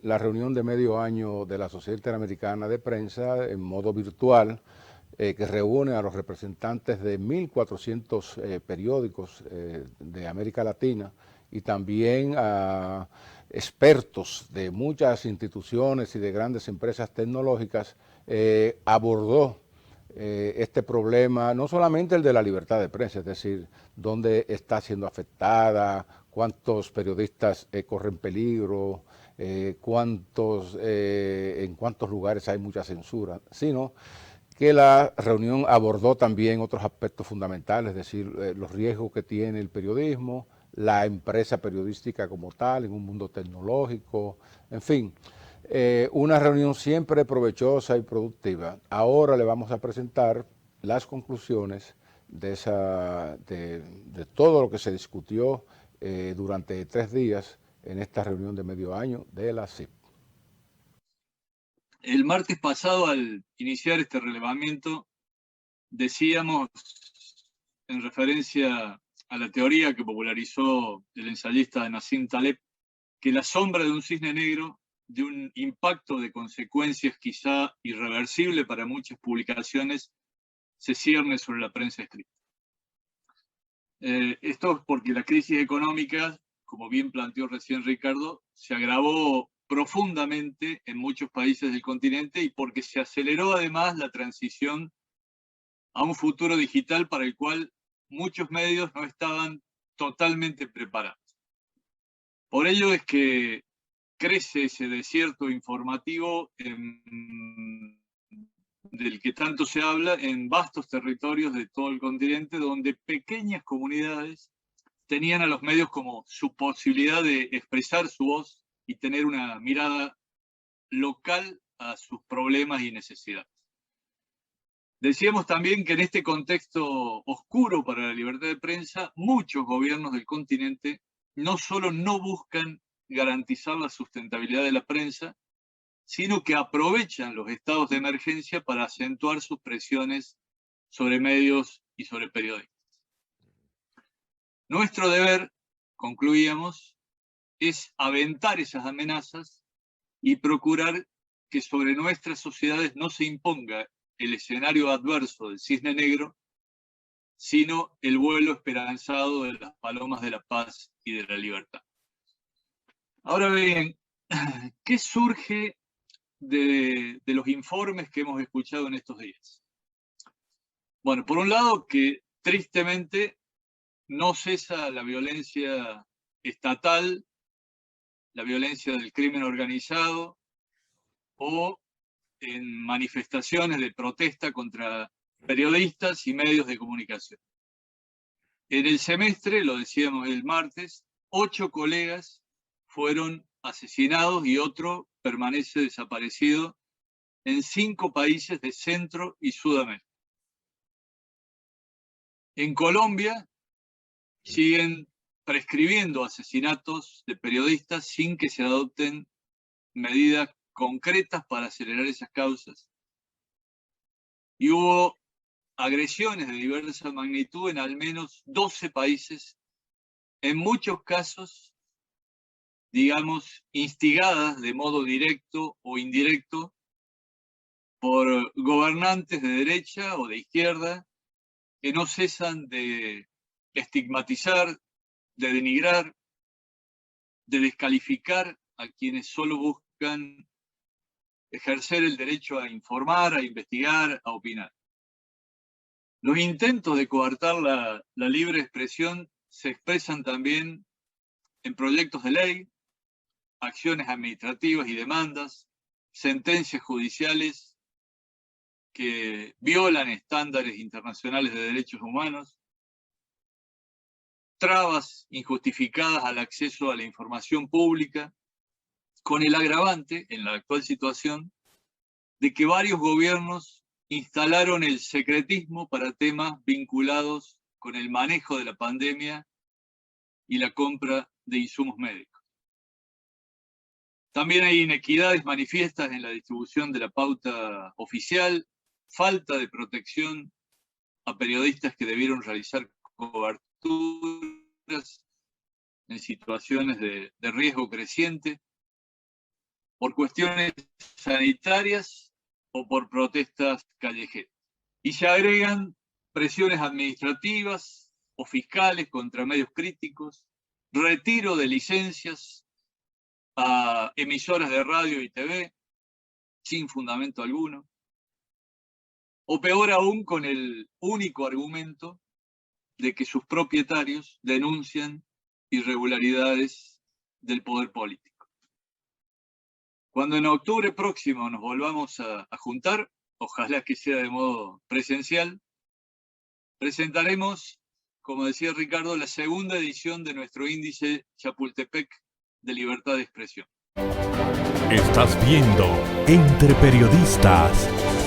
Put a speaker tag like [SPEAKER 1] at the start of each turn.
[SPEAKER 1] la reunión de medio año de la Sociedad Interamericana de Prensa en modo virtual, que reúne a los representantes de 1.400 periódicos de América Latina y también a expertos de muchas instituciones y de grandes empresas tecnológicas, abordó este problema, no solamente el de la libertad de prensa, es decir, dónde está siendo afectada, cuántos periodistas corren peligro, en cuántos lugares hay mucha censura, sino que la reunión abordó también otros aspectos fundamentales, es decir, los riesgos que tiene el periodismo, la empresa periodística como tal, en un mundo tecnológico, en fin, una reunión siempre provechosa y productiva. Ahora le vamos a presentar las conclusiones de todo lo que se discutió durante 3 días en esta reunión de medio año de la CIP.
[SPEAKER 2] El martes pasado, al iniciar este relevamiento, decíamos, en referencia a la teoría que popularizó el ensayista Nassim Taleb, que la sombra de un cisne negro, de un impacto de consecuencias quizá irreversible para muchas publicaciones, se cierne sobre la prensa escrita. Esto es porque la crisis económica, como bien planteó recién Ricardo, se agravó profundamente en muchos países del continente y porque se aceleró además la transición a un futuro digital para el cual muchos medios no estaban totalmente preparados. Por ello es que crece ese desierto informativo del que tanto se habla en vastos territorios de todo el continente, donde pequeñas comunidades tenían a los medios como su posibilidad de expresar su voz y tener una mirada local a sus problemas y necesidades. Decíamos también que en este contexto oscuro para la libertad de prensa, muchos gobiernos del continente no solo no buscan garantizar la sustentabilidad de la prensa, sino que aprovechan los estados de emergencia para acentuar sus presiones sobre medios y sobre periodistas. Nuestro deber, concluíamos, es aventar esas amenazas y procurar que sobre nuestras sociedades no se imponga el escenario adverso del cisne negro, sino el vuelo esperanzado de las palomas de la paz y de la libertad. Ahora bien, ¿qué surge de los informes que hemos escuchado en estos días? Bueno, por un lado, que tristemente no cesa la violencia estatal, la violencia del crimen organizado o en manifestaciones de protesta contra periodistas y medios de comunicación. En el semestre, lo decíamos el martes, 8 colegas fueron asesinados y otro permanece desaparecido en 5 países de Centro y Sudamérica. En Colombia siguen prescribiendo asesinatos de periodistas sin que se adopten medidas concretas para acelerar esas causas. Y hubo agresiones de diversa magnitud en al menos 12 países, en muchos casos, digamos, instigadas de modo directo o indirecto por gobernantes de derecha o de izquierda que no cesan de estigmatizar, de denigrar, de descalificar a quienes solo buscan ejercer el derecho a informar, a investigar, a opinar. Los intentos de coartar la libre expresión se expresan también en proyectos de ley, acciones administrativas y demandas, sentencias judiciales que violan estándares internacionales de derechos humanos, trabas injustificadas al acceso a la información pública, con el agravante, en la actual situación, de que varios gobiernos instalaron el secretismo para temas vinculados con el manejo de la pandemia y la compra de insumos médicos. También hay inequidades manifiestas en la distribución de la pauta oficial, falta de protección a periodistas que debieron realizar coberturas en situaciones de riesgo creciente. por cuestiones sanitarias o por protestas callejeras. Y se agregan presiones administrativas o fiscales contra medios críticos, retiro de licencias a emisoras de radio y TV sin fundamento alguno, o peor aún con el único argumento de que sus propietarios denuncian irregularidades del poder político. Cuando en octubre próximo nos volvamos a juntar, ojalá que sea de modo presencial, presentaremos, como decía Ricardo, la segunda edición de nuestro índice Chapultepec de libertad de expresión.
[SPEAKER 3] Estás viendo Entre Periodistas.